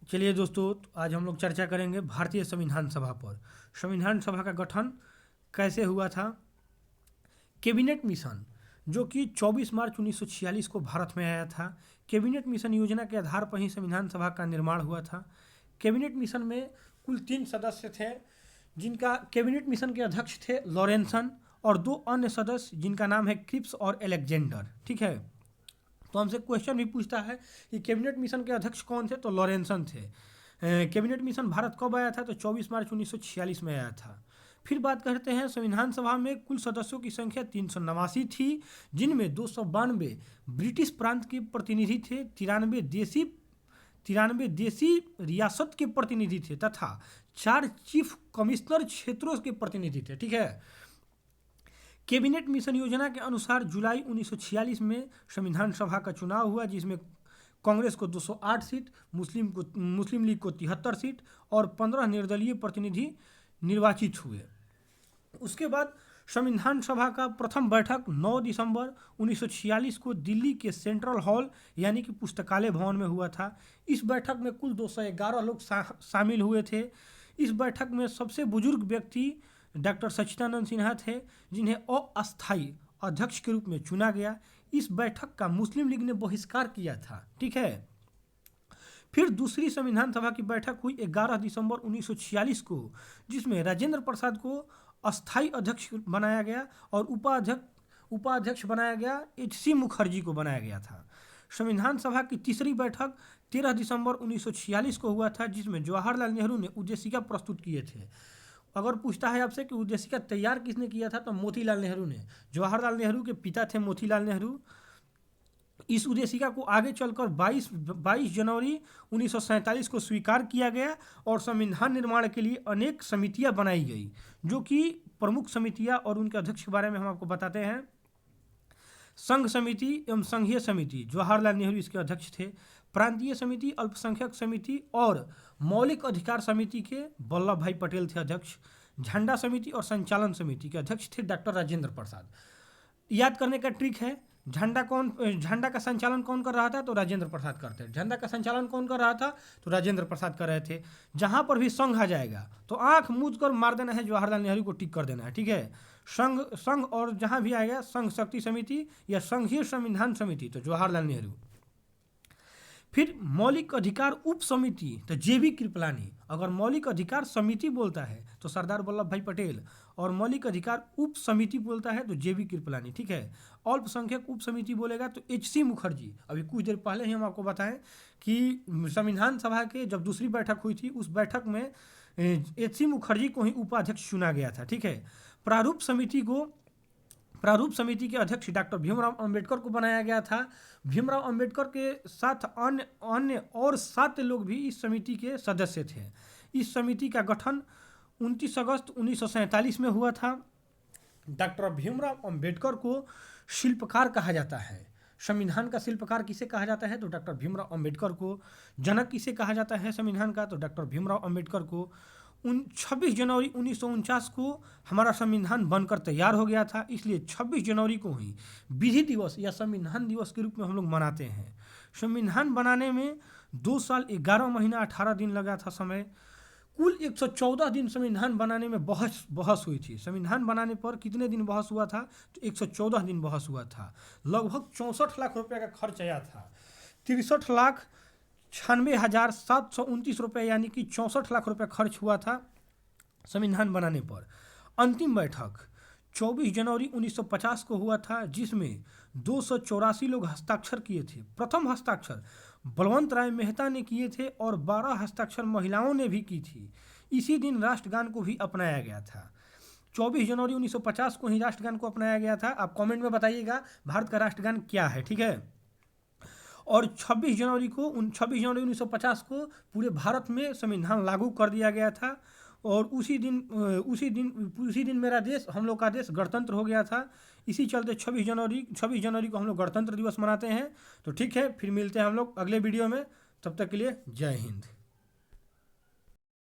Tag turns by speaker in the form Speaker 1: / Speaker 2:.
Speaker 1: चलिए दोस्तों, तो आज हम लोग चर्चा करेंगे भारतीय संविधान सभा पर। संविधान सभा का गठन कैसे हुआ था। कैबिनेट मिशन जो कि 24 मार्च 1946 को भारत में आया था। कैबिनेट मिशन योजना के आधार पर ही संविधान सभा का निर्माण हुआ था। कैबिनेट मिशन में कुल 3 सदस्य थे, जिनका कैबिनेट मिशन के अध्यक्ष थे लॉरेंसन, और 2 अन्य सदस्य जिनका नाम है क्रिप्स और अलेक्जेंडर। ठीक है, तो हमसे क्वेश्चन भी पूछता है कि कैबिनेट मिशन के अध्यक्ष कौन थे, तो लॉरेंसन थे। कैबिनेट मिशन भारत कब आया था, तो 24 मार्च 1946 में आया था। फिर बात करते हैं, संविधान सभा में कुल सदस्यों की संख्या 389 थी, जिनमें 292 ब्रिटिश प्रांत के प्रतिनिधि थे, 93 देसी रियासत के प्रतिनिधि थे तथा 4 चीफ कमिश्नर क्षेत्रों के प्रतिनिधि थे। ठीक है, कैबिनेट मिशन योजना के अनुसार जुलाई 1946 में संविधान सभा का चुनाव हुआ, जिसमें कांग्रेस को 208 सीट, मुस्लिम लीग को 73 सीट और 15 निर्दलीय प्रतिनिधि निर्वाचित हुए। उसके बाद संविधान सभा का प्रथम बैठक 9 दिसंबर 1946 को दिल्ली के सेंट्रल हॉल यानी कि पुस्तकालय भवन में हुआ था। इस बैठक में कुल 211 लोग शामिल हुए थे। इस बैठक में सबसे बुजुर्ग व्यक्ति डॉक्टर सच्चिदानंद सिन्हा थे, जिन्हें अस्थायी अध्यक्ष के रूप में चुना गया। इस बैठक का मुस्लिम लीग ने बहिष्कार किया था। ठीक है, फिर दूसरी संविधान सभा की बैठक हुई 11 दिसंबर 1946 को, जिसमें राजेंद्र प्रसाद को अस्थायी अध्यक्ष बनाया गया और उपाध्यक्ष बनाया गया H.C. मुखर्जी को बनाया गया था। संविधान सभा की तीसरी बैठक 13 दिसंबर 1946 को हुआ था, जिसमें जवाहरलाल नेहरू ने उद्देशिका प्रस्तुत किए थे। अगर पूछता है आपसे कि उद्देशिका तैयार किसने किया था, तो मोतीलाल नेहरू ने। जवाहरलाल नेहरू के पिता थे मोतीलाल नेहरू। इस उद्देशिका को आगे चलकर 22 जनवरी 1947 को स्वीकार किया गया और संविधान निर्माण के लिए अनेक समितियां बनाई गई, जो कि प्रमुख समितियां और उनके अध्यक्ष के बारे में हम आपको बताते हैं। संघ समिति एवं संघीय समिति, जवाहरलाल नेहरू इसके अध्यक्ष थे। प्रांतीय समिति, अल्पसंख्यक समिति और मौलिक अधिकार समिति के वल्लभ भाई पटेल थे अध्यक्ष। झंडा समिति और संचालन समिति के अध्यक्ष थे डॉक्टर राजेंद्र प्रसाद। याद करने का ट्रिक है, झंडा का संचालन कौन कर रहा था, तो राजेंद्र प्रसाद करते हैं। झंडा का संचालन कौन कर रहा था, तो राजेंद्र प्रसाद कर रहे थे। जहां पर भी संघ आ जाएगा तो आंख मूंद कर मार देना है, जवाहरलाल नेहरू को टिक कर देना है। ठीक है, संघ और जहां भी आएगा संघ शक्ति समिति या संघीय संविधान समिति, तो जवाहरलाल नेहरू। फिर मौलिक अधिकार उप समिति, तो JB कृपलानी। अगर मौलिक अधिकार समिति बोलता है तो सरदार वल्लभ भाई पटेल, और मौलिक अधिकार उप समिति बोलता है तो JB कृपलानी। ठीक है, अल्पसंख्यक उप समिति बोलेगा तो H.C. मुखर्जी। अभी कुछ देर पहले ही हम आपको बताएं कि संविधान सभा के जब दूसरी बैठक हुई थी, उस बैठक में H.C. मुखर्जी को ही उपाध्यक्ष चुना गया था। ठीक है, प्रारूप समिति के अध्यक्ष डॉक्टर भीमराव अंबेडकर को बनाया गया था। भीमराव अंबेडकर के साथ अन्य और 7 लोग भी इस समिति के सदस्य थे। इस समिति का गठन 29 अगस्त 1947 में हुआ था। डॉक्टर भीमराव अंबेडकर को शिल्पकार कहा जाता है। संविधान का शिल्पकार किसे कहा जाता है, तो डॉक्टर भीमराव अंबेडकर को। जनक किसे कहा जाता है संविधान का, तो डॉक्टर भीमराव अंबेडकर को। 26 जनवरी 1949 को हमारा संविधान बनकर तैयार हो गया था, इसलिए 26 जनवरी को ही विधि दिवस या संविधान दिवस के रूप में हम लोग मनाते हैं। संविधान बनाने में 2 साल 11 महीना 18 दिन लगा था समय। कुल 114 दिन संविधान बनाने में बहस हुई थी। संविधान बनाने पर कितने दिन बहस हुआ था, तो 114 दिन बहस हुआ था। लगभग 64 लाख रुपये का खर्च आया था। 63,96,729 रुपये यानी कि 64 लाख रुपये खर्च हुआ था संविधान बनाने पर। अंतिम बैठक 24 जनवरी 1950 को हुआ था, जिसमें 284 लोग हस्ताक्षर किए थे। प्रथम हस्ताक्षर बलवंत राय मेहता ने किए थे और 12 हस्ताक्षर महिलाओं ने भी की थी। इसी दिन राष्ट्रगान को भी अपनाया गया था। 24 जनवरी 1950 को ही राष्ट्रगान को अपनाया गया था। आप कमेंट में बताइएगा भारत का राष्ट्रगान क्या है। ठीक है, और 26 जनवरी 1950 को पूरे भारत में संविधान लागू कर दिया गया था। और उसी दिन मेरा देश, हम लोग का देश गणतंत्र हो गया था। इसी चलते 26 जनवरी को हम लोग गणतंत्र दिवस मनाते हैं। तो ठीक है, फिर मिलते हैं हम लोग अगले वीडियो में। तब तक के लिए जय हिंद।